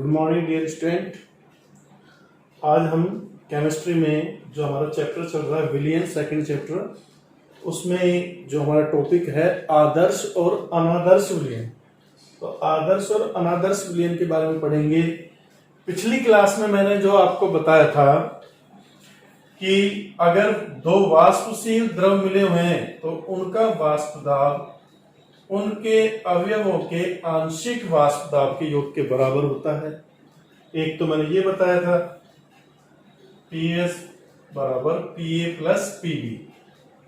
Morning dear student. आज हम chemistry में जो हमारा चैप्टर चल रहा है विलियन सेकंड चैप्टर, उसमें जो हमारा टॉपिक है आदर्श और अनादर्श विलियन। तो आदर्श और अनादर्श विलियन के बारे में पढ़ेंगे। पिछली क्लास में मैंने जो आपको बताया था कि अगर दो वाष्पशील द्रव मिले हुए हैं तो उनका वाष्प दाब उनके अवयवों के आंशिक वाष्प दाब के योग के बराबर होता है। एक तो मैंने ये बताया था PS बराबर PA प्लस PB।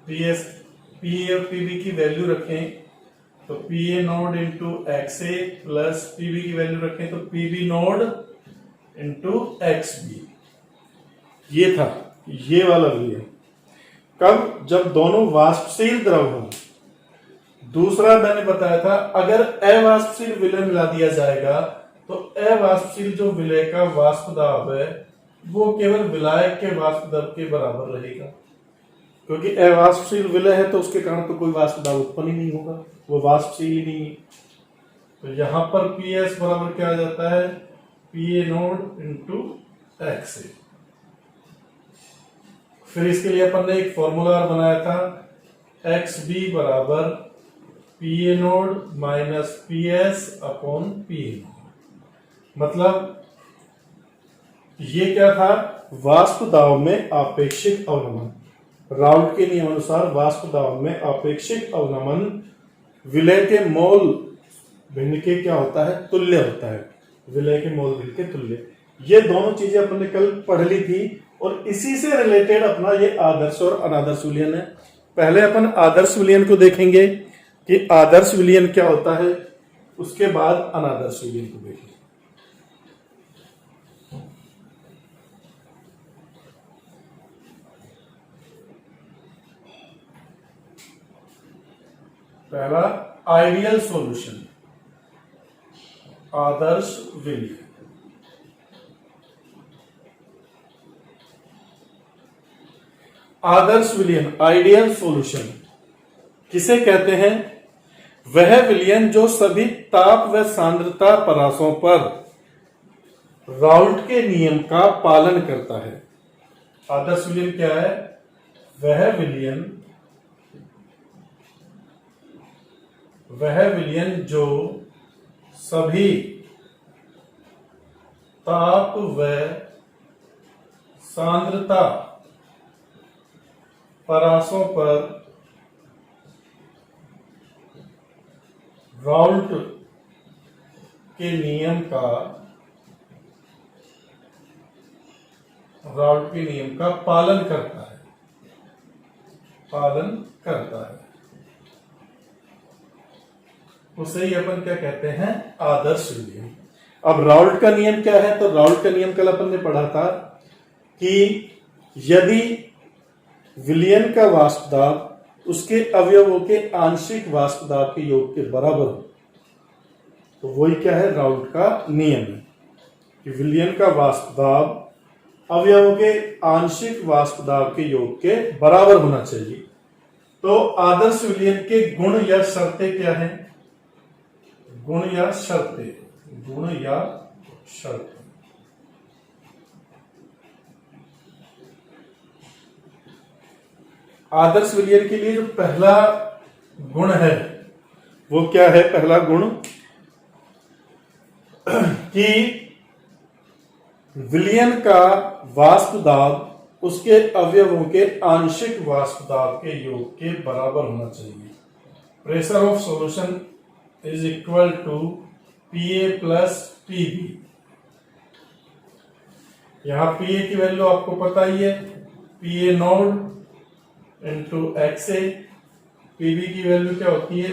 PA और PB की वैल्यू रखें तो PA naught into XA plus PB की वैल्यू रखें तो PB नोड इंटू XB। ये था ये वाला विलयन। कब? जब दोनों वाष्पशील द्रव हों। दूसरा मैंने बताया था अगर अवाष्पशील विलय मिला दिया जाएगा तो अवाष्पशील जो विलय का वाष्प दाब है वो केवल विलायक के वाष्प दाब के बराबर रहेगा, क्योंकि अवाष्पशील विलय है तो उसके कारण तो कोई वाष्प दाब उत्पन्न ही नहीं होगा, वो वाष्पशील ही नहीं है। तो यहां पर PS बराबर क्या आ जाता है? PA naught into XA। फिर इसके लिए अपन ने एक फॉर्मूला बनाया था XB बराबर PA node minus PS upon PA node. मतलब ये क्या था? वाष्प दाब में आपेक्षिक अवनमन। राउल्ट के नियम अनुसार वाष्प दाब में आपेक्षिक अवनमन विलय के मोल भिन्न के क्या होता है? तुल्य होता है। विलय के मोल भिन्न के तुल्य। ये दोनों चीजें अपन ने कल पढ़ ली थी और इसी से रिलेटेड अपना ये आदर्श और अनादर्श विलयन है। पहले अपन आदर्श विलयन को देखेंगे कि आदर्श विलयन क्या होता है, उसके बाद अनादर्श विलयन को देखेंगे। पहला आइडियल सॉल्यूशन, आदर्श विलयन। आदर्श विलयन आइडियल सॉल्यूशन किसे कहते हैं? वह विलयन जो सभी ताप व सांद्रता परासों पर राउल्ट के नियम का पालन करता है। आदर्श विलयन क्या है? वह विलयन जो सभी ताप व सांद्रता परासों पर राउल्ट के नियम का पालन करता है। उसे ही अपन क्या कहते हैं? आदर्श विलयन। अब राउल्ट का नियम क्या है? तो राउल्ट का नियम कल अपन ने पढ़ा था कि यदि विलयन का वाष्प दाब उसके अवयवों के आंशिक वाष्प दाब के योग के बराबर हो तो वही क्या है? राउल्ट का नियम है कि विलयन का वाष्प दाब अवयवों के आंशिक वाष्प दाब के योग के बराबर होना चाहिए। तो आदर्श विलयन के गुण या शर्तें क्या हैं? गुण या शर्तें। आदर्श विलयन के लिए जो पहला गुण है वो क्या है? पहला गुण कि विलयन का वाष्प दाब उसके अवयवों के आंशिक वाष्प दाब के योग के बराबर होना चाहिए। Pressure of solution is equal to PA plus PB। यहां PA की वैल्यू आपको पता ही है, PA naught into XA। PB की वैल्यू क्या होती है?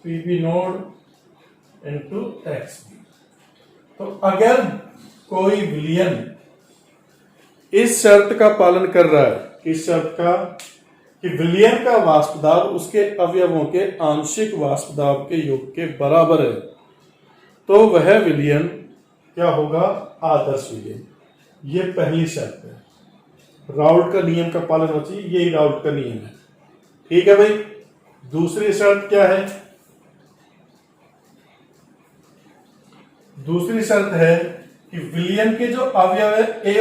PB naught into XB। तो अगर कोई विलयन इस शर्त का पालन कर रहा है, किस शर्त का? कि विलयन का वाष्प दाब उसके अवयवों के आंशिक वाष्प दाब के योग के बराबर है, तो वह विलयन क्या होगा? आदर्श विलयन। ये पहली शर्त है। राउल्ट का नियम का पालन होना चाहिए, यही राउल्ट का नियम है। ठीक है भाई। दूसरी शर्त क्या है? दूसरी शर्त है कि विलयन के जो अवयव है ए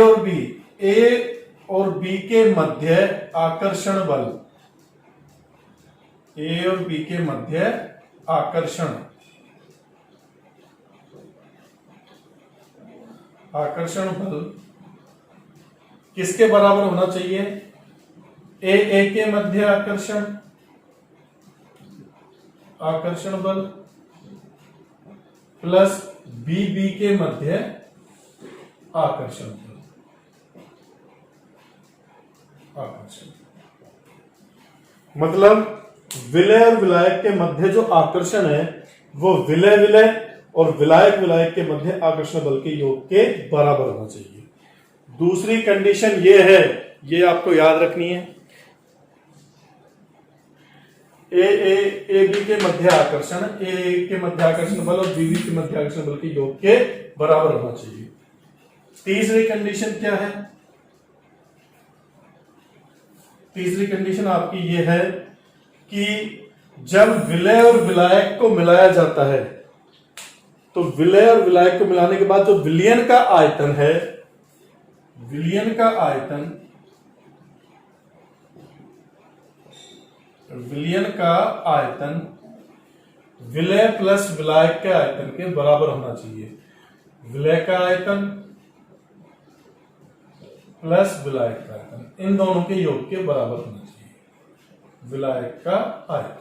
और बी के मध्य आकर्षण बल, ए और बी के मध्य आकर्षण बल किसके बराबर होना चाहिए? ए के मध्य आकर्षण बल प्लस बी के मध्य आकर्षण बल। मतलब विलय और विलायक के मध्य जो आकर्षण है वो विलय और विलायक के मध्य आकर्षण बल के योग के बराबर होना चाहिए। दूसरी कंडीशन ये है, ये आपको याद रखनी है, ए बी के मध्य आकर्षण, ए के मध्य आकर्षण बल और बी के मध्य आकर्षण बल के योग के बराबर होना चाहिए। तीसरी कंडीशन क्या है? तीसरी कंडीशन आपकी ये है कि जब विलय और विलायक को मिलाया जाता है तो विलय और विलायक को मिलाने के बाद जो विलयन का आयतन है, विलय प्लस विलायक के आयतन के बराबर होना चाहिए। विलय का आयतन प्लस विलायक का आयतन, इन दोनों के योग के बराबर होना चाहिए विलायक का आयतन।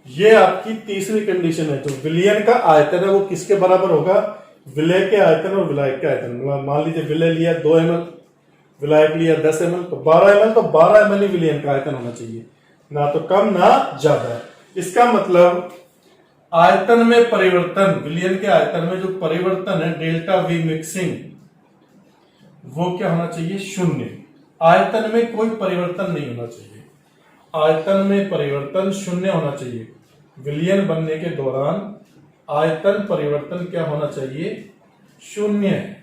ये आपकी तीसरी कंडीशन है। जो विलयन का आयतन है वो किसके बराबर होगा? विलय के आयतन और विलायक के आयतन। मान लीजिए विलय लिया 2 ml, विलायक लिया 10 ml, तो 12 ml, तो 12 ml ही विलयन का आयतन होना चाहिए, ना तो कम ना ज्यादा। इसका मतलब आयतन में परिवर्तन, विलयन के आयतन में जो परिवर्तन है डेल्टा वी मिक्सिंग, वो क्या होना चाहिए? 0। आयतन में कोई परिवर्तन नहीं होना चाहिए, आयतन में परिवर्तन 0 होना चाहिए। विलयन बनने के दौरान आयतन परिवर्तन क्या होना चाहिए? 0।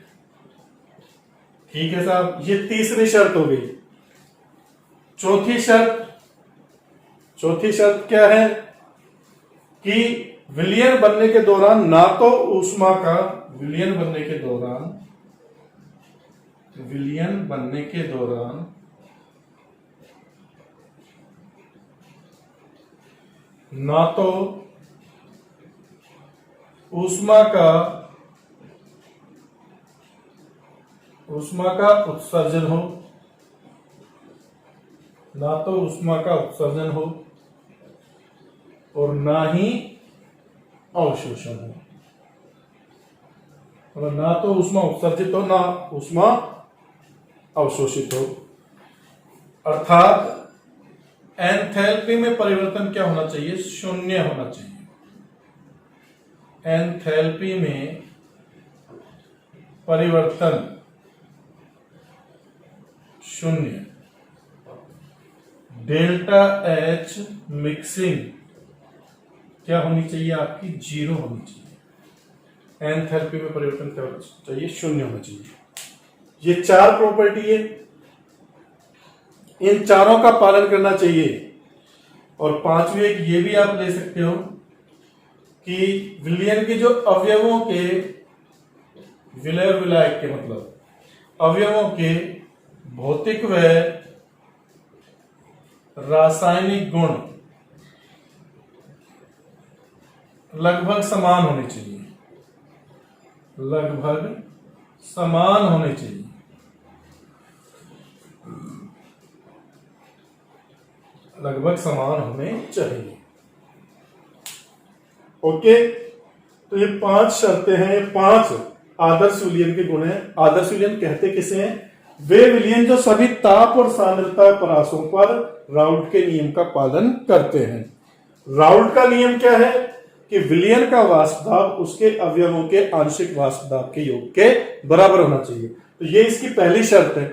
ठीक है साहब, ये तीसरी शर्त हो गई। चौथी शर्त क्या है? कि विलयन बनने के दौरान ना तो ऊष्मा का, विलयन बनने के दौरान ना तो ऊष्मा का उत्सर्जन हो, ना तो ऊष्मा का उत्सर्जन हो और ना ही अवशोषण हो। मतलब ना तो ऊष्मा उत्सर्जित हो, ना ऊष्मा अवशोषित हो। अर्थात एंथैल्पी में परिवर्तन क्या होना चाहिए? 0 होना चाहिए। एंथैल्पी में परिवर्तन 0। डेल्टा एच मिक्सिंग क्या होनी चाहिए? आपकी 0 होनी चाहिए। एंथैल्पी में परिवर्तन क्या होना चाहिए? 0 होना चाहिए। ये 4 प्रॉपर्टी है, इन चारों का पालन करना चाहिए। और 5वीं एक ये भी आप ले सकते हो कि विलयन के जो अवयवों के, विलय और विलायक के मतलब अवयवों के भौतिक व रासायनिक गुण लगभग समान होने चाहिए, लगभग समान होने चाहिए। लगभग समान होने चाहिए। ओके, तो ये 5 शर्तें हैं, ये 5 आदर्श विलयन के गुण हैं। आदर्श विलयन कहते किसे हैं? वे विलयन जो सभी ताप और सांद्रता परासों पर राउल्ट के नियम का पालन करते हैं। राउल्ट का नियम क्या है? कि विलयन का वाष्प दाब उसके अवयवों के आंशिक वाष्प दाब के योग के बराबर होना चाहिए। तो ये इसकी पहली शर्त है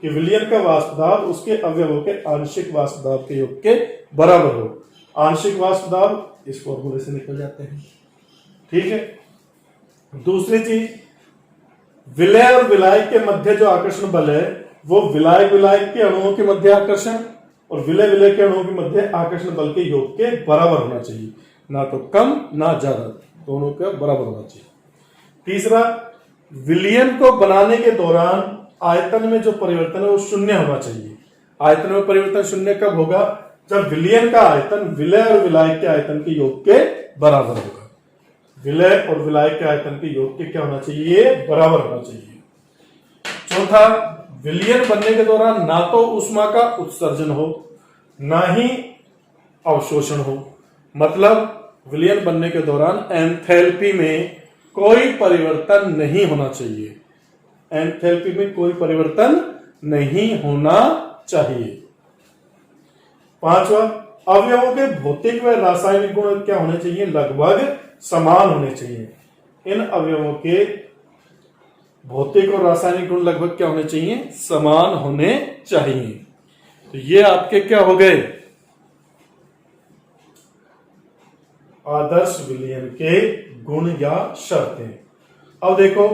कि विलयन का वाष्प दाब उसके अवयवों के आंशिक वाष्प दाब के योग के बराबर हो। आंशिक वाष्प दाब इस फॉर्मूले से निकल जाते हैं। ठीक है। दूसरी चीज, विलय और विलायक के मध्य जो आकर्षण बल है वो विलायक के अणुओं के मध्य आकर्षण और विलय के अणुओं के मध्य आकर्षण बल के योग के बराबर होना चाहिए, ना तो कम ना ज्यादा, दोनों का बराबर होना चाहिए। तीसरा, विलयन को बनाने के दौरान आयतन में जो परिवर्तन है वो शून्य होना चाहिए। आयतन में परिवर्तन शून्य कब होगा? जब विलयन का आयतन विलय और विलायक के आयतन के योग के बराबर होगा। विलय और विलायक के आयतन के योग के क्या होना चाहिए? बराबर होना चाहिए। चौथा, विलयन बनने के दौरान ना तो ऊष्मा का उत्सर्जन हो ना ही अवशोषण हो। मतलब विलयन बनने के दौरान एंथैल्पी में कोई परिवर्तन नहीं होना चाहिए। एंथैल्पी में कोई परिवर्तन नहीं होना चाहिए। पांचवा, अवयवों के भौतिक व रासायनिक गुण क्या होने चाहिए? लगभग समान होने चाहिए। इन अवयवों के भौतिक और रासायनिक गुण लगभग क्या होने चाहिए? समान होने चाहिए। तो ये आपके क्या हो गए? आदर्श विलयन के गुण या शर्तें। अब देखो,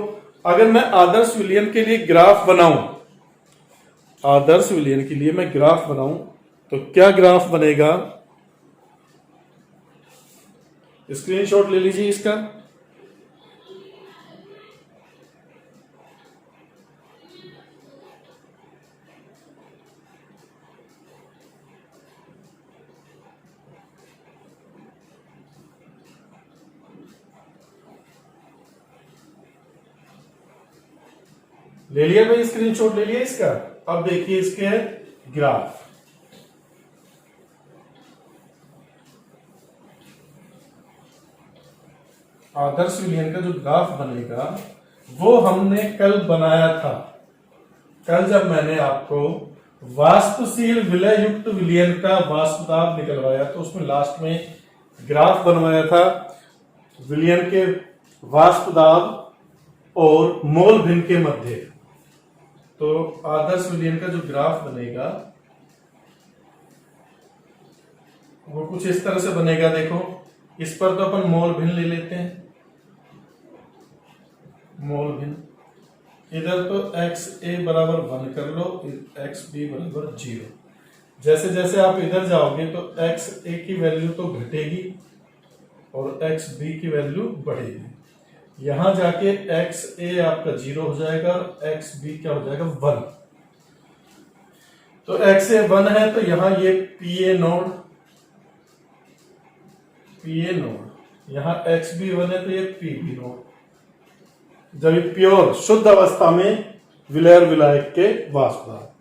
अगर मैं आदर्श विलयन के लिए ग्राफ बनाऊं, आदर्श विलयन के लिए मैं ग्राफ बनाऊं तो क्या ग्राफ बनेगा? स्क्रीनशॉट ले लीजिए इसका। ले लिया भाई, स्क्रीनशॉट ले लिया इसका। अब देखिए इसके ग्राफ। आदर्श विलयन का जो ग्राफ बनेगा वो हमने कल बनाया था। कल जब मैंने आपको वाष्पशील विलय युक्त विलयन का वाष्प दाब निकलवाया तो उसमें लास्ट में ग्राफ बनवाया था विलयन के वाष्प दाब और मोल भिन्न के मध्य। तो आदर्श विलयन का जो ग्राफ बनेगा वो कुछ इस तरह से बनेगा। देखो, इस पर तो अपन मोल भिन्न ले लेते हैं, मोल भिन्न। इधर तो XA बराबर 1 कर लो, XB बराबर 0। जैसे जैसे आप इधर जाओगे तो XA की वैल्यू तो घटेगी और XB की वैल्यू बढ़ेगी। यहां जाके XA आपका 0 हो जाएगा और XB क्या हो जाएगा? 1। तो XA 1 है तो यहां ये PA नोड, यहां XB 1 है तो ये PB नोड। जब ये प्योर शुद्ध अवस्था में विलय और विलायक के वाष्प दाब।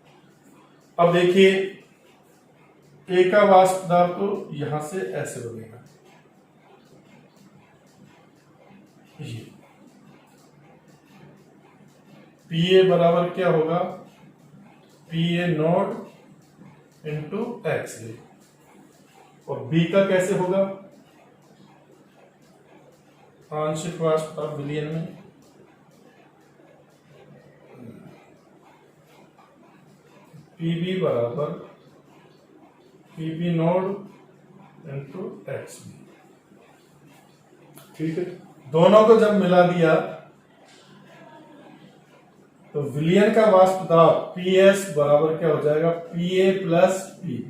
अब देखिए, A का वाष्प दाब तो यहां से ऐसे बनेगा, ये PA बराबर क्या होगा? PA naught into XA। और B का कैसे होगा? आंशिक वाष्प दाब विलयन में PB बराबर PB नोड इंटू XB। ठीक है, दोनों को जब मिला दिया तो विलयन का वाष्प दाब PS बराबर क्या हो जाएगा? PA plus PB।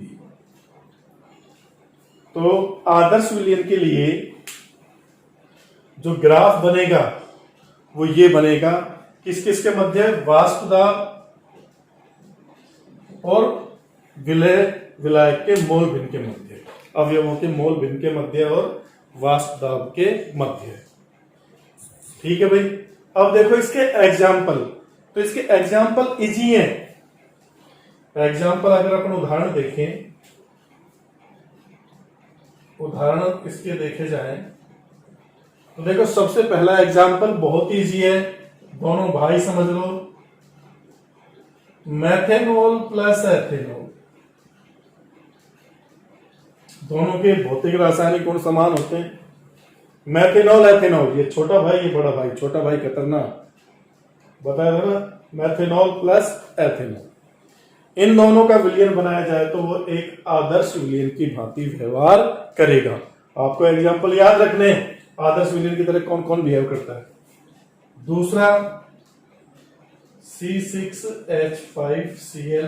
तो आदर्श विलयन के लिए जो ग्राफ बनेगा वो ये बनेगा, किस किस के मध्य? वाष्प दाब और विलय विलायक के मोल भिन्न के मध्य, अवयवों के मोल भिन्न के मध्य और वाष्प दाब के मध्य। ठीक है भाई। अब देखो इसके एग्जाम्पल, तो इसके एग्जाम्पल इजी है। एग्जाम्पल अगर अपन उदाहरण देखें, उदाहरण इसके देखे जाएं तो देखो, सबसे पहला एग्जाम्पल बहुत इजी है, दोनों भाई समझ लो। मेथेनॉल प्लस एथेनॉल, दोनों के भौतिक रासायनिक गुण समान होते हैं। मेथेनॉल एथेनॉल, ये छोटा भाई ये बड़ा भाई, छोटा भाई खतरनाक, बताया था ना। मेथेनॉल प्लस एथेनॉल, इन दोनों का विलयन बनाया जाए तो वो एक आदर्श विलयन की भांति व्यवहार करेगा। आपको एग्जाम्पल याद रखने, आदर्श विलयन की तरह कौन कौन बिहेव करता है। दूसरा, C6H5Cl,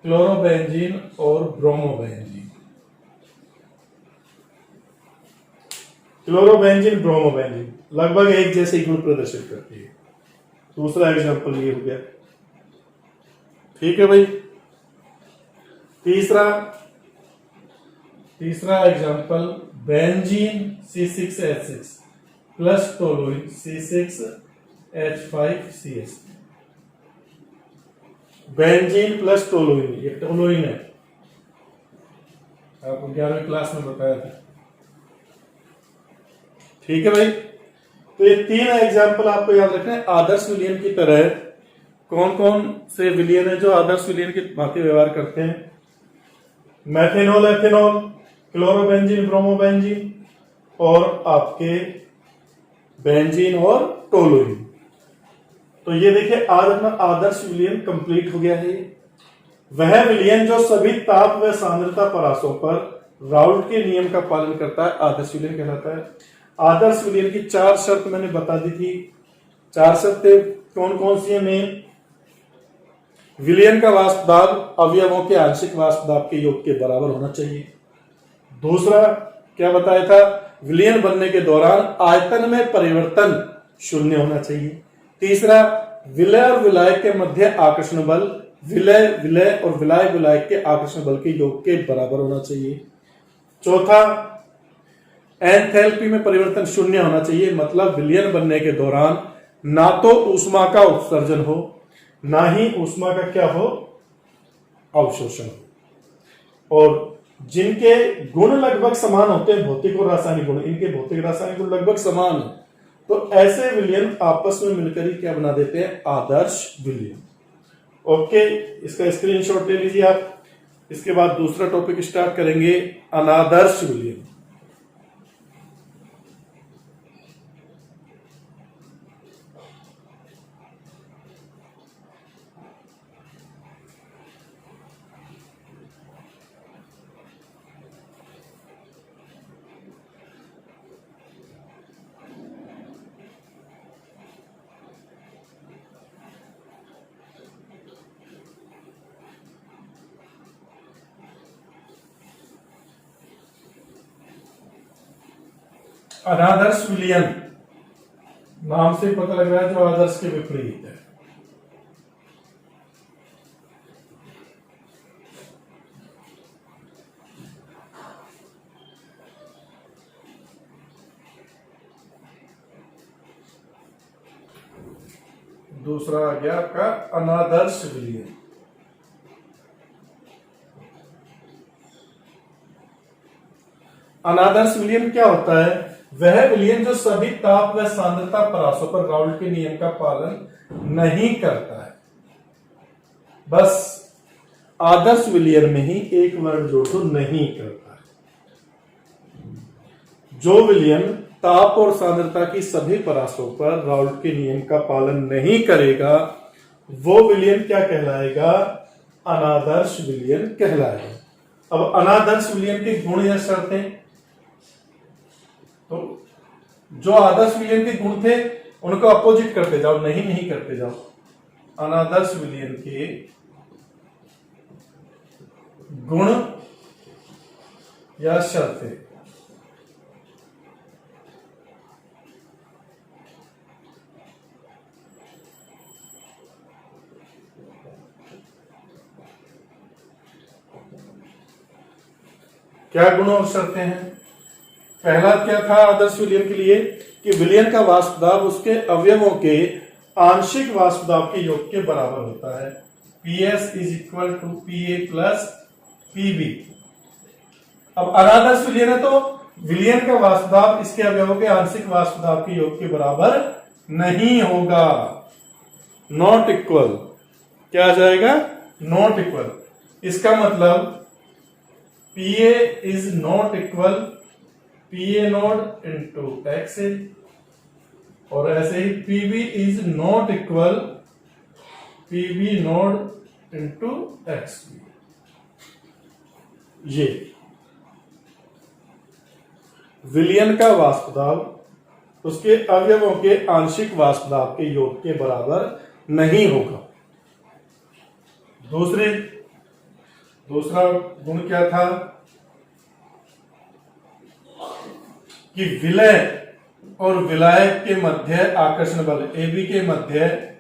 क्लोरोबेंजीन और ब्रोमोबेंजीन। क्लोरोबेंजीन ब्रोमोबेंजीन लगभग एक जैसे गुण प्रदर्शित करती है। दूसरा एग्जांपल ये हो गया। ठीक है भाई। तीसरा example benzene C6H6 plus toluene C6H5CS। Benzene plus toluene, ये टोलुइन है, आपको 11वीं क्लास में बताया था। ठीक है भाई। तो ये 3 एग्जांपल आपको याद रखना है। आदर्श विलयन की तरह कौन कौन से विलयन है जो आदर्श विलयन की भांति व्यवहार करते हैं? मैथेनॉल, एथेनॉल, क्लोरोबेंजीन, ब्रोमोबेंजीन और आपके बेंजीन और टोलुइन। तो ये देखिए आज अपना आदर्श विलयन कंप्लीट हो गया है। वह विलयन जो सभी ताप व सांद्रता परासों पर राउल्ट के नियम का पालन करता है आदर्श विलयन कहलाता है। आदर्श विलयन की 4 शर्त मैंने बता दी थी। 4 शर्तें कौन कौन सी है? में विलयन का वाष्प दाब अवयवों के आंशिक वाष्प दाब के योग के बराबर होना चाहिए। दूसरा क्या बताया था? विलयन बनने के दौरान आयतन में परिवर्तन शून्य होना चाहिए। तीसरा, विलय और विलायक के मध्य आकर्षण बल विलय और विलायक के आकर्षण बल के योग के बराबर होना चाहिए। चौथा, एंथैल्पी में परिवर्तन शून्य होना चाहिए, मतलब विलयन बनने के दौरान ना तो ऊष्मा का उत्सर्जन हो ना ही ऊष्मा का क्या हो, अवशोषण हो। और जिनके गुण लगभग समान होते हैं, भौतिक और रासायनिक गुण, इनके भौतिक रासायनिक गुण लगभग समान है, तो ऐसे विलयन आपस में मिलकर ही क्या बना देते हैं? आदर्श विलयन। ओके, इसका स्क्रीनशॉट ले लीजिए आप। इसके बाद दूसरा टॉपिक स्टार्ट करेंगे, अनादर्श विलयन। अनादर्श विलयन नाम से पता लग रहा है जो आदर्श के विपरीत है। दूसरा आ गया आपका अनादर्श विलयन। अनादर्श विलयन क्या होता है? वह विलयन जो सभी ताप व सांद्रता परासों पर राउल्ट के नियम का पालन नहीं करता है। बस आदर्श विलयन में ही एक वर्ड जोड़ दो, नहीं करता है। जो विलयन ताप और सांद्रता की सभी परासों पर राउल्ट के नियम का पालन नहीं करेगा, वो विलयन क्या कहलाएगा? अनादर्श विलयन कहलाएगा। अब अनादर्श विलयन के गुण या शर्तें, तो जो आदर्श विलयन के गुण थे उनको अपोजिट करते जाओ, नहीं करते जाओ। अनादर्श विलयन के गुण या शर्तें, क्या गुण और शर्तें हैं? पहला क्या था आदर्श विलयन के लिए कि विलयन का वाष्प दाब उसके अवयवों के आंशिक वाष्प दाब के योग के बराबर होता है। PS is equal to PA plus PB। अब अनादर्श विलयन है तो विलयन का वाष्प दाब इसके अवयवों के आंशिक वाष्प दाब के योग के बराबर नहीं होगा, नॉट इक्वल। क्या आ जाएगा? Not equal. इसका मतलब PA is not equal PA naught into x, और ऐसे ही PB is not equal PB naught into x. ये विलयन का वाष्प दाब उसके अवयवों के आंशिक वाष्प दाब के योग के बराबर नहीं होगा। दूसरा गुण क्या था कि विलय और विलायक के मध्य आकर्षण बल, ए बी के मध्य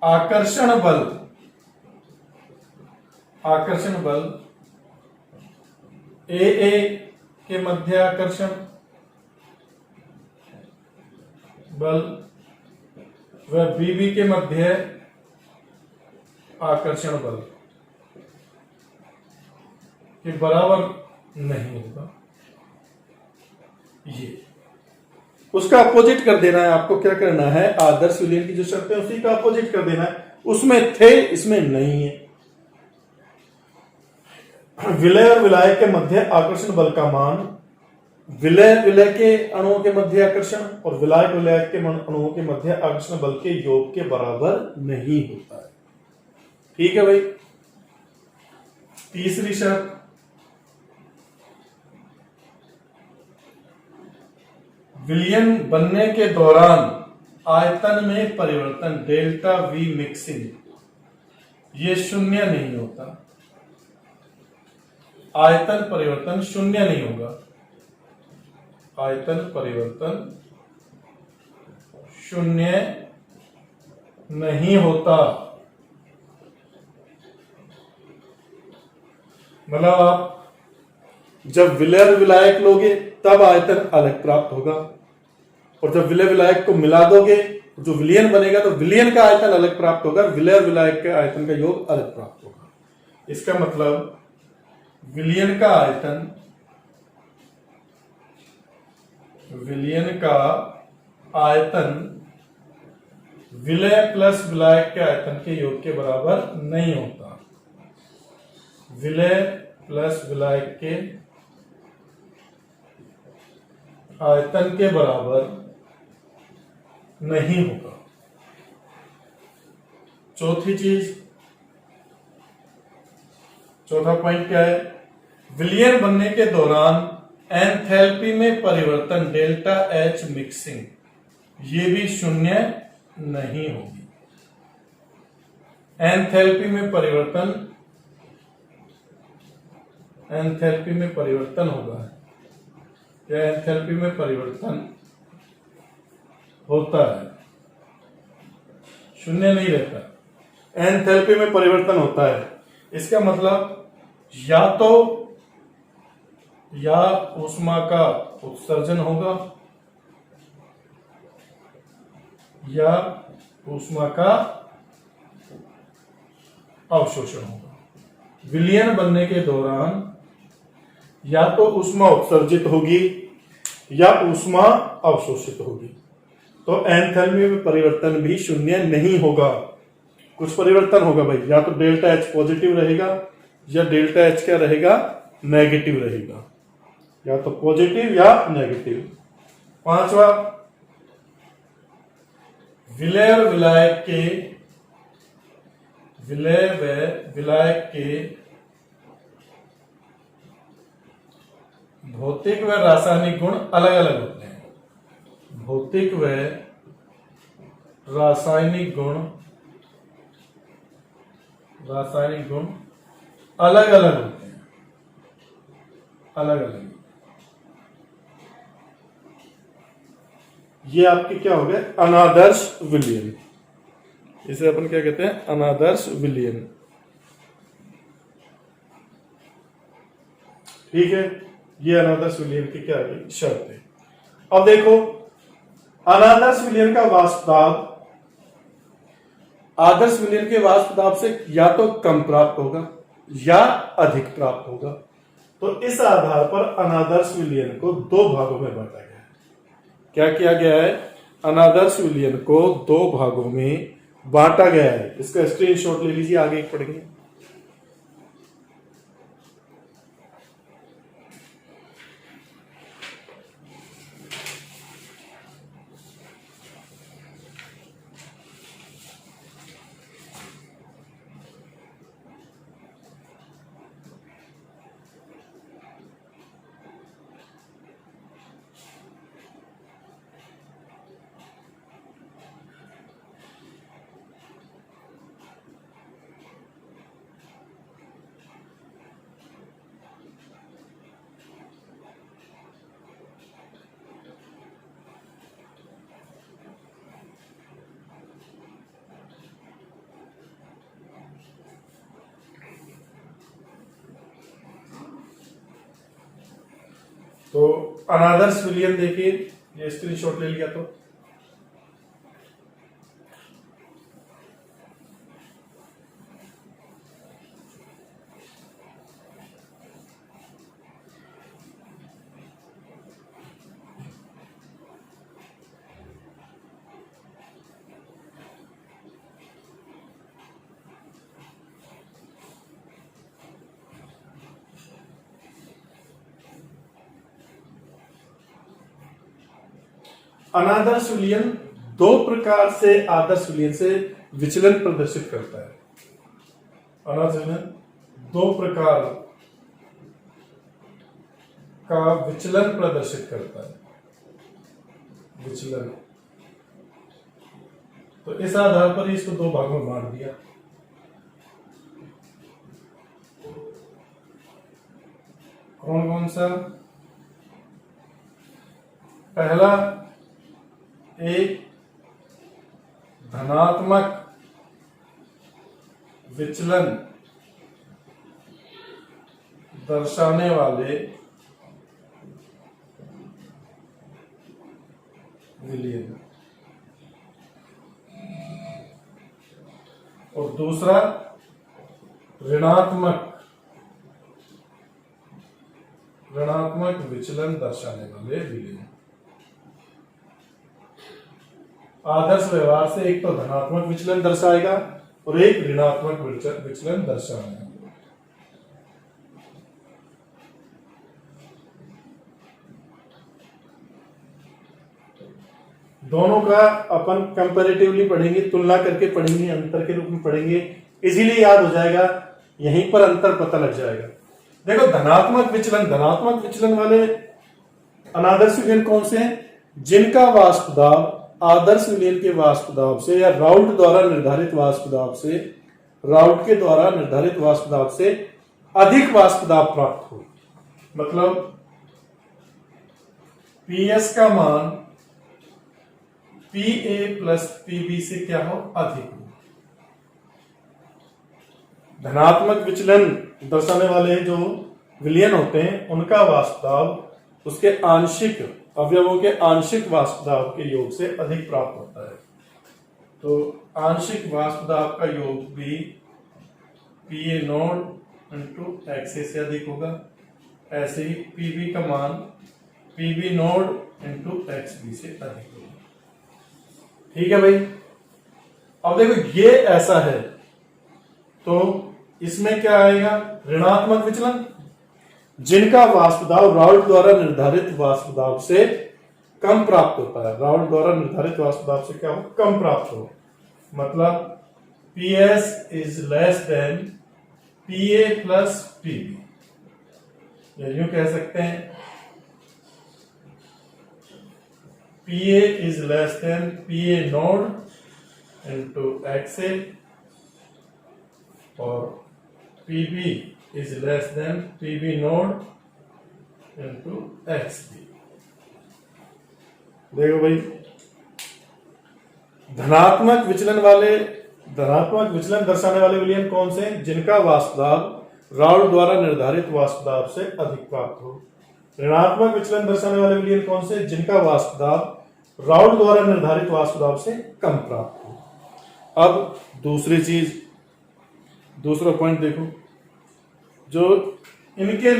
आकर्षण बल ए के मध्य आकर्षण बल व बीबी के मध्य आकर्षण बल के बराबर नहीं होगा। ये उसका अपोजिट कर देना है। आपको क्या करना है, आदर्श विलयन की जो शर्त है उसी का अपोजिट कर देना है। उसमें थे, इसमें नहीं है। विलय और विलायक के मध्य आकर्षण बल का मान विलय के अणुओं के मध्य आकर्षण और विलायक के अणुओं के मध्य आकर्षण बल के योग के बराबर नहीं होता है। ठीक है भाई। तीसरी शर्त, विलयन बनने के दौरान आयतन में परिवर्तन डेल्टा वी मिक्सिंग, ये शून्य नहीं होता। आयतन परिवर्तन शून्य नहीं होगा। आयतन परिवर्तन शून्य नहीं होता। मतलब आप जब विलय और विलायक लोगे तब आयतन अलग प्राप्त होगा, और जब विलय विलायक को मिला दोगे जो विलयन बनेगा तो विलयन का आयतन अलग प्राप्त होगा, विलय और विलायक के आयतन का योग अलग प्राप्त होगा। इसका मतलब विलयन का आयतन विलय प्लस विलायक के आयतन के योग के बराबर नहीं होता। विलय प्लस विलायक के आयतन के बराबर नहीं होगा। चौथी चीज, चौथा पॉइंट क्या है, विलयन बनने के दौरान एंथैल्पी में परिवर्तन डेल्टा एच मिक्सिंग, ये भी शून्य नहीं होगी। एंथैल्पी में परिवर्तन होगा। क्या एंथैल्पी में परिवर्तन होता है, शून्य नहीं रहता। एंथैल्पी में परिवर्तन होता है। इसका मतलब या ऊष्मा का उत्सर्जन होगा या ऊष्मा का अवशोषण होगा। विलयन बनने के दौरान या तो ऊष्मा उत्सर्जित होगी या ऊष्मा अवशोषित होगी। तो एंथैल्पी में परिवर्तन भी शून्य नहीं होगा, कुछ परिवर्तन होगा भाई। या तो डेल्टा एच पॉजिटिव रहेगा या डेल्टा एच क्या रहेगा, नेगेटिव रहेगा, या तो पॉजिटिव या नेगेटिव। पांचवा, विलय व विलायक के भौतिक व रासायनिक गुण अलग अलग होते हैं। भौतिक व रासायनिक गुण अलग अलग होते हैं, अलग अलग। ये आपके क्या हो गए, अनादर्श विलयन। इसे अपन क्या कहते हैं, अनादर्श विलयन। ठीक है, ये अनादर्श विलयन की क्या है शर्त है। अब देखो, अनादर्श विलयन का वाष्प दाब आदर्श विलयन के वाष्प दाब से या तो कम प्राप्त होगा या अधिक प्राप्त होगा। तो इस आधार पर अनादर्श विलयन को दो भागों में बांटा गया है। क्या किया गया है, अनादर्श विलयन को दो भागों में बांटा गया है। इसका स्क्रीनशॉट ले लीजिए, आगे पढ़ेंगे। तो अनादर्श विलयन देखिए, ये स्क्रीनशॉट ले लिया तो अनादर्श विलयन दो प्रकार से आदर्श विलयन से विचलन प्रदर्शित करता है। अनादर्श विलयन दो प्रकार का विचलन प्रदर्शित करता है। विचलन, तो इस आधार पर इसको दो भागों में बांट दिया। कौन कौन सा? पहला, एक धनात्मक विचलन दर्शाने वाले विलयन, और दूसरा ऋणात्मक विचलन दर्शाने वाले विलयन। आदर्श व्यवहार से एक तो धनात्मक विचलन दर्शाएगा और एक ऋणात्मक विचलन दर्शाएगा। दोनों का अपन कंपैरेटिवली पढ़ेंगे, तुलना करके पढ़ेंगे, अंतर के रूप में पढ़ेंगे, इजीली याद हो जाएगा, यहीं पर अंतर पता लग जाएगा। देखो धनात्मक विचलन वाले अनादर्श विलयन कौन से हैं? जिनका वाष्प दाब आदर्श विलयन के वाष्प दाब से या राउल्ट के द्वारा निर्धारित वाष्प दाब से अधिक वाष्प दाब प्राप्त हो। मतलब पीएस का मान पीए प्लस पीबी से क्या हो? अधिक हो। धनात्मक विचलन दर्शाने वाले जो विलयन होते हैं उनका वाष्प दाब उसके आंशिक अवयवों के आंशिक वाष्प दाब के योग से अधिक प्राप्त होता है। तो आंशिक वाष्प दाब का योग भी पीए नोड इंटू एक्सए से अधिक होगा। ऐसे ही पीबी का मान पीबी नोड इंटू एक्सबी से अधिक होगा। ठीक है भाई। अब देखो ये ऐसा है तो इसमें क्या आएगा? ऋणात्मक विचलन, जिनका वाष्प दाब राउल्ट द्वारा निर्धारित वाष्प दाब से कम प्राप्त होता है। राउल्ट द्वारा निर्धारित वाष्प दाब से क्या हो? कम प्राप्त हो। मतलब PS is less than PA plus PB, या यूं कह सकते हैं PA is less than PA naught into XA और PB is less than PB node into XB। देखो भाई, धनात्मक विचलन दर्शाने वाले विलयन कौन से हैं? जिनका वाष्प दाब राउल्ट द्वारा निर्धारित वाष्प दाब से अधिक प्राप्त हो। ऋणात्मक विचलन दर्शाने वाले विलयन कौन से? जिनका वाष्प दाब राउल्ट द्वारा निर्धारित वाष्प दाब से कम प्राप्त हो। अब दूसरा पॉइंट देखो, जो इनके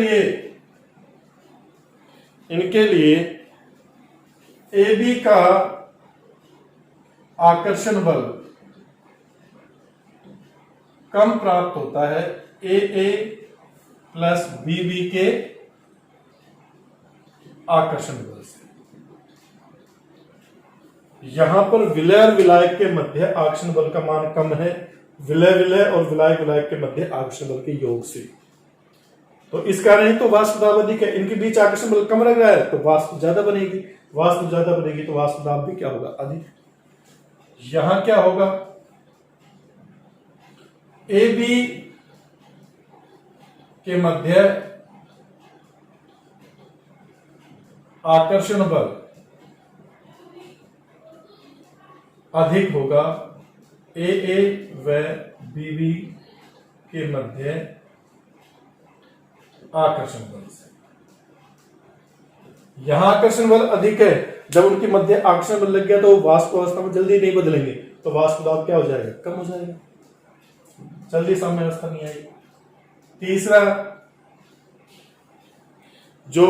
लिए AB का आकर्षण बल कम प्राप्त होता है AA प्लस BB के आकर्षण बल से। यहां पर विलय और विलायक के मध्य आकर्षण बल का मान कम है, विलय और विलायक के मध्य आकर्षण बल के योग से। तो इस कारण ही तो वाष्प दाब अधिक है, इनके बीच आकर्षण बल कम लग रहा है तो वाष्प ज्यादा बनेगी, तो वाष्प दाब भी क्या होगा? अधिक। यहां क्या होगा? AB के मध्य आकर्षण बल अधिक होगा AA व BB के मध्य आकर्षण बल से। यहां आकर्षण बल अधिक है, जब उनके मध्य आकर्षण बल लग गया तो वाष्प अवस्था में जल्दी नहीं बदलेंगे, तो वाष्प दाब क्या हो जाएगा, कम हो जाएगा, जल्दी साम्यावस्था नहीं आएगी। तीसरा, जो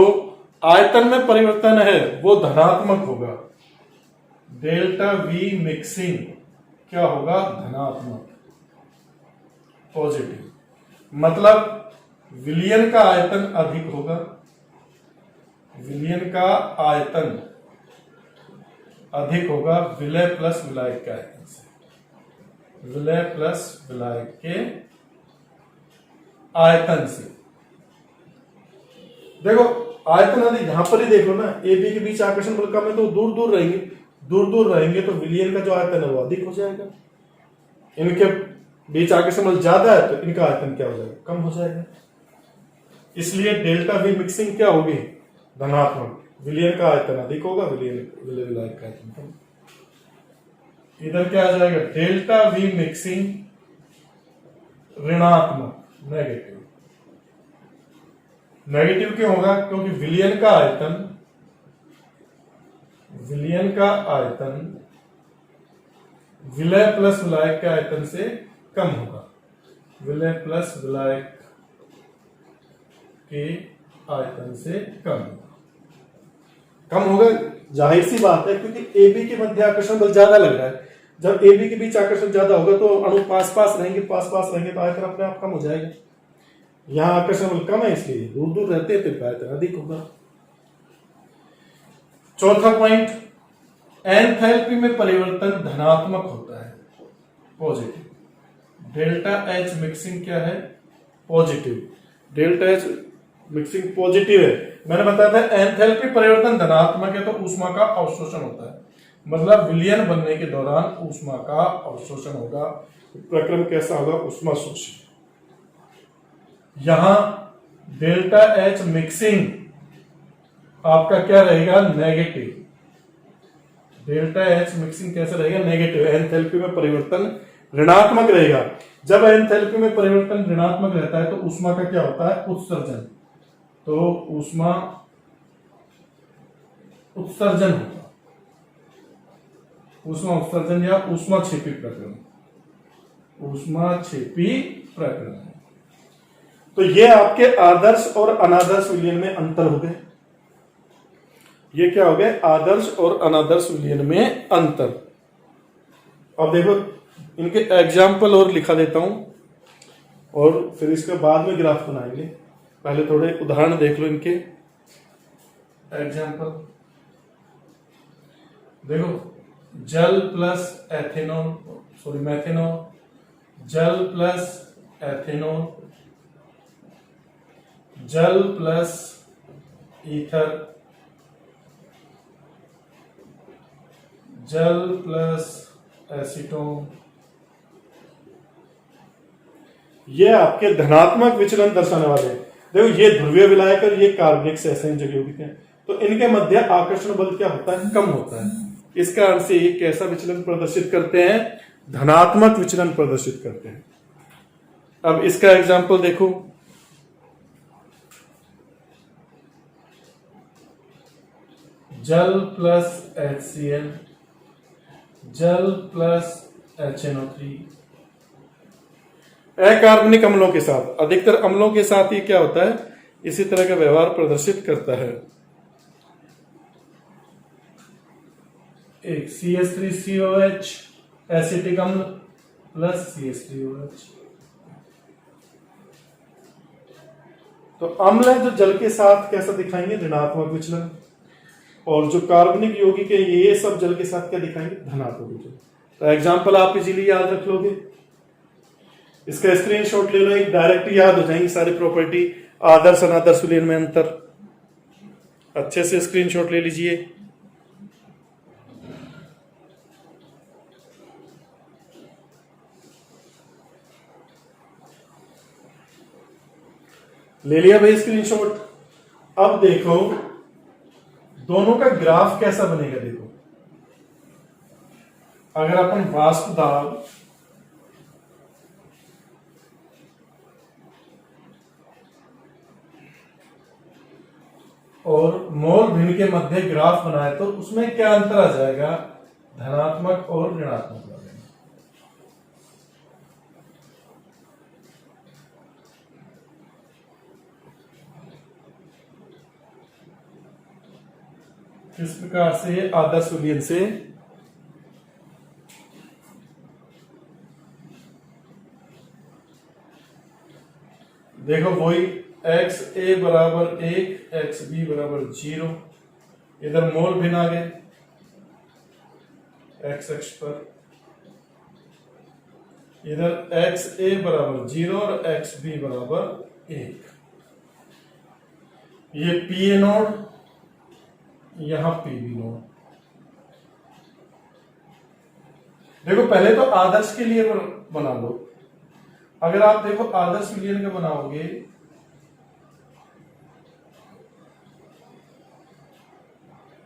आयतन में परिवर्तन है वो धनात्मक होगा, डेल्टा वी मिक्सिंग क्या होगा, धनात्मक, पॉजिटिव, मतलब विलयन का आयतन अधिक होगा, विलयन का आयतन अधिक होगा विलय प्लस विलायक के आयतन से, विलय प्लस विलायक के आयतन से। देखो आयतन अधिक, यहां पर ही देख लो ना, ए बी के बीच आकर्षण बल कम है तो दूर दूर रहेंगे, दूर दूर रहेंगे तो विलयन का जो आयतन है वो अधिक हो जाएगा, इनके बीच आकर्षण बल ज्यादा है तो इनका आयतन क्या हो जाएगा, कम हो जाएगा। इसलिए डेल्टा वी मिक्सिंग क्या होगी, धनात्मक, विलयन का आयतन अधिक होगा, विलय विलायक का आयतन कम। इधर क्या आ जाएगा, डेल्टा वी मिक्सिंग ऋणात्मक, नेगेटिव। नेगेटिव क्यों होगा, क्योंकि विलयन का आयतन, विलयन का आयतन विलय प्लस विलायक के आयतन से कम होगा, विलय प्लस विलायक के आयतन से कम होगा, जाहिर सी बात है, क्योंकि ए बी के मध्य आकर्षण बल ज्यादा लग रहा है, जब ए बी के बीच आकर्षण ज्यादा होगा तो अणु पास पास रहेंगे, तो आयतन अपने आप कम हो जाएगा। यहां आकर्षण बल कम है इसलिए दूर दूर रहते हैं तो आयतन अधिक होगा। चौथा पॉइंट, एंथैल्पी में परिवर्तन धनात्मक होता है, पॉजिटिव, डेल्टा एच मिक्सिंग क्या है, positive, delta H mixing positive है। मैंने बताया था एंथैल्पी परिवर्तन धनात्मक है तो ऊष्मा का अवशोषण होता है, मतलब विलयन बनने के दौरान ऊष्मा का अवशोषण होगा, प्रक्रम कैसा होगा, ऊष्मा शोषण। यहां डेल्टा एच मिक्सिंग आपका क्या रहेगा, नेगेटिव, डेल्टा एच मिक्सिंग कैसे रहेगा, नेगेटिव, एंथैल्पी में परिवर्तन ऋणात्मक रहेगा। जब एंथैल्पी में परिवर्तन ऋणात्मक रहता है तो ऊष्मा का क्या होता है, उत्सर्जन, तो ऊष्मा उत्सर्जन होगा, ऊष्मा उत्सर्जन या ऊष्माक्षेपी प्रकरण, ऊष्माक्षेपी प्रकरण। तो ये आपके आदर्श और अनादर्श विलयन में अंतर हो गए, ये क्या हो गए, आदर्श और अनादर्श विलयन में अंतर। अब देखो इनके एग्जाम्पल और लिखा देता हूं और फिर इसके बाद में ग्राफ बनाएंगे, पहले थोड़े उदाहरण देख लो इनके एग्जाम्पल। देखो जल प्लस एथेनॉल, सॉरी मैथेनॉल, जल प्लस एथेनॉल, जल प्लस ईथर, जल प्लस एसीटोन, ये आपके धनात्मक विचलन दर्शाने वाले हैं। देखो ये ध्रुवीय विलायक और ये कार्बनिक से असंयोजक यौगिक हैं, तो इनके मध्य आकर्षण बल क्या होता है, कम होता है। इस कारण से ये कैसा विचलन प्रदर्शित करते हैं, धनात्मक विचलन प्रदर्शित करते हैं। अब इसका एग्जाम्पल देखो, जल प्लस HCl, जल प्लस HNO3। अकार्बनिक अम्लों के साथ, अधिकतर अम्लों के साथ ही क्या होता है, इसी तरह का व्यवहार प्रदर्शित करता है। एक CH3COH एसिटिक अम्ल प्लस CH3OH, तो अम्ल है जो जल के साथ कैसा दिखाएंगे, ऋणात्मक विचलन, और जो कार्बनिक यौगिक है ये सब जल के साथ क्या दिखाएंगे, धनात्मक विचलन। तो एग्जाम्पल आप इजीली याद रख लोगे, इसका स्क्रीनशॉट ले लो, एक डायरेक्ट याद हो जाएंगी सारी प्रॉपर्टी, आदर्श अनादर्श विलयन में अंतर, अच्छे से स्क्रीनशॉट ले लीजिए। ले लिया भाई स्क्रीनशॉट। अब देखो दोनों का ग्राफ कैसा बनेगा, देखो अगर अपन वाष्प दाब और मोल भिन्न के मध्य ग्राफ बनाए तो उसमें क्या अंतर आ जाएगा, धनात्मक और ऋणात्मक लगेगा। किस प्रकार से आदर्श विलयन से देखो वही एक्स ए बराबर 1 एक्स बी बराबर 0, इधर मोल भिन्न आ गए एक्स अक्ष पर, इधर एक्स ए बराबर 0 और एक्स बी बराबर 1। ये पी ए नोड, यहां पी बी नोड। देखो पहले तो आदर्श के लिए बना लो। अगर आप देखो आदर्श विलयन का बनाओगे,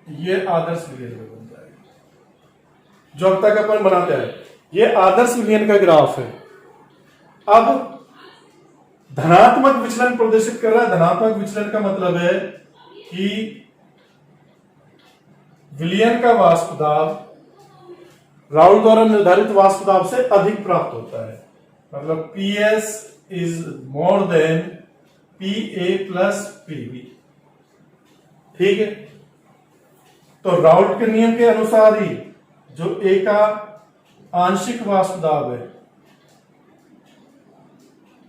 ये आदर्श विलयन का बन जाएगा जो अब तक अपन बनाते हैं। ये आदर्श विलयन का ग्राफ है। अब धनात्मक विचलन प्रदर्शित कर रहा है। धनात्मक विचलन का मतलब है कि विलयन का वाष्प दाब राउल द्वारा निर्धारित वाष्प दाब से अधिक प्राप्त होता है। मतलब PS is more than PA plus PB। ठीक है, तो राउल्ट के नियम के अनुसार ही जो A का आंशिक वाष्प दाब है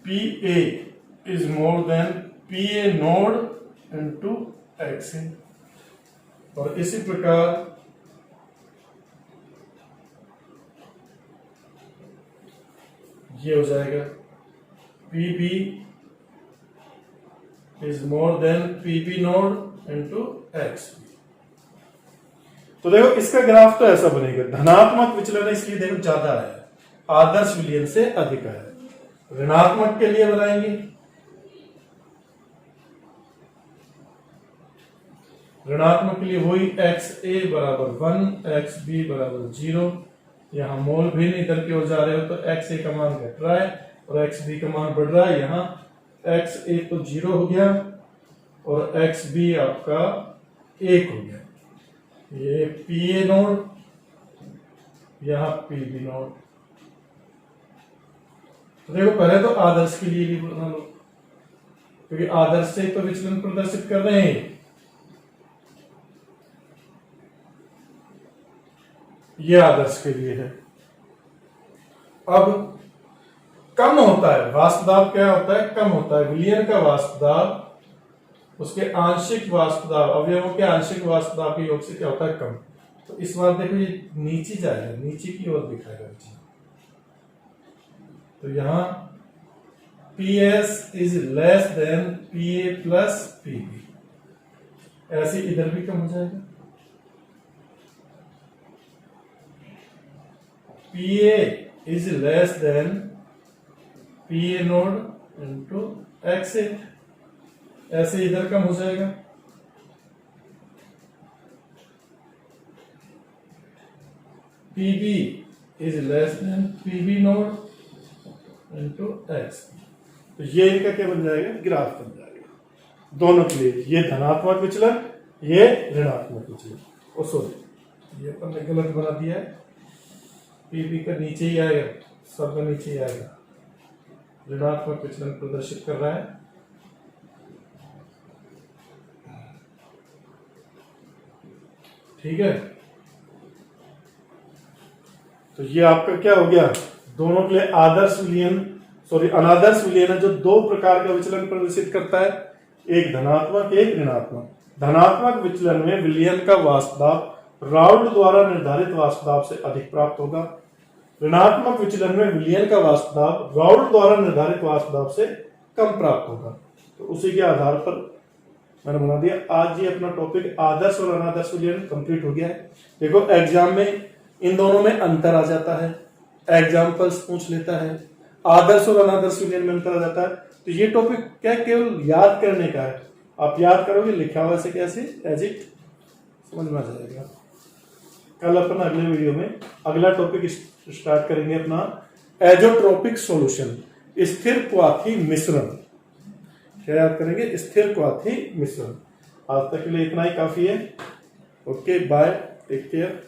PA is more than PA node into XA, और इसी प्रकार ये हो जाएगा PB is more than PB node into XB। तो देखो इसका ग्राफ तो ऐसा बनेगा। धनात्मक विचलन इसलिए देखो ज्यादा है, आदर्श विलयन से अधिक है। ऋणात्मक के लिए बनाएंगे, ऋणात्मक के लिए वही XA बराबर 1 XB बराबर 0। यहां मोल भिन्न इधर की ओर जा रहे हो तो XA का मान घट रहा है और XB का मान बढ़ रहा है। यहां XA तो 0 हो गया और XB आपका 1 हो गया। ये PA नोड, यहां PB नोड। तो देखो पहले तो आदर्श के लिए भी बना लो, क्योंकि आदर्श से तो विचलन प्रदर्शित कर रहे हैं। ये आदर्श के लिए है। अब कम होता है वाष्प दाब, क्या होता है, कम होता है। विलयन का वाष्प दाब उसके आंशिक वाष्प दाब, अवयवों के आंशिक वाष्प दाब के योग से क्या होता है, कम। तो इस बार देखो ये नीचे जाएगा, नीचे की ओर दिखाएगा। तो यहां PS is less than PA plus PB, ऐसे इधर भी कम हो जाएगा। PA is less than PA naught into XA, ऐसे इधर कम हो जाएगा। PB is less than PB naught into XB। तो ये इनका क्या बन जाएगा, ग्राफ बन जाएगा दोनों के लिए। ये धनात्मक विचलन, ये ऋणात्मक विचलन। ओ सॉरी, ये अपन ने गलत बना दिया है। PB का नीचे ही आएगा, सब का नीचे ही आएगा। ऋणात्मक विचलन प्रदर्शित कर रहा है। ठीक है, तो ये आपका क्या हो गया, दोनों के लिए आदर्श विलयन, सॉरी अनादर्श विलयन है, जो दो प्रकार का विचलन प्रदर्शित करता है, एक धनात्मक एक ऋणात्मक। धनात्मक विचलन में विलयन का वाष्प दाब राउल्ट द्वारा निर्धारित वाष्प दाब से अधिक प्राप्त होगा। ऋणात्मक विचलन में विलयन का वाष्प दाब राउल्ट द्वारा निर्धारित वाष्प दाब से कम प्राप्त होगा। तो उसी के आधार पर मैंने बना दिया। आज ये अपना टॉपिक आदर्श और अनादर्श विलयन कंप्लीट हो गया है। देखो एग्जाम में इन दोनों में अंतर आ जाता है, एग्जाम्पल्स पूछ लेता है, आदर्श और अनादर्श विलयन में अंतर आ जाता है। तो ये टॉपिक क्या केवल याद करने का है, आप याद करोगे, लिखा हुआ से कैसे एज इट समझ में आ जाएगा। कल अपन अगले वीडियो में अगला टॉपिक स्टार्ट करेंगे अपना एजोट्रोपिक सॉल्यूशन, स्थिर क्वाथी मिश्रण। क्या याद करेंगे, स्थिर क्वाथी मिश्रण। आज तक के लिए इतना ही काफी है। Okay bye, take care.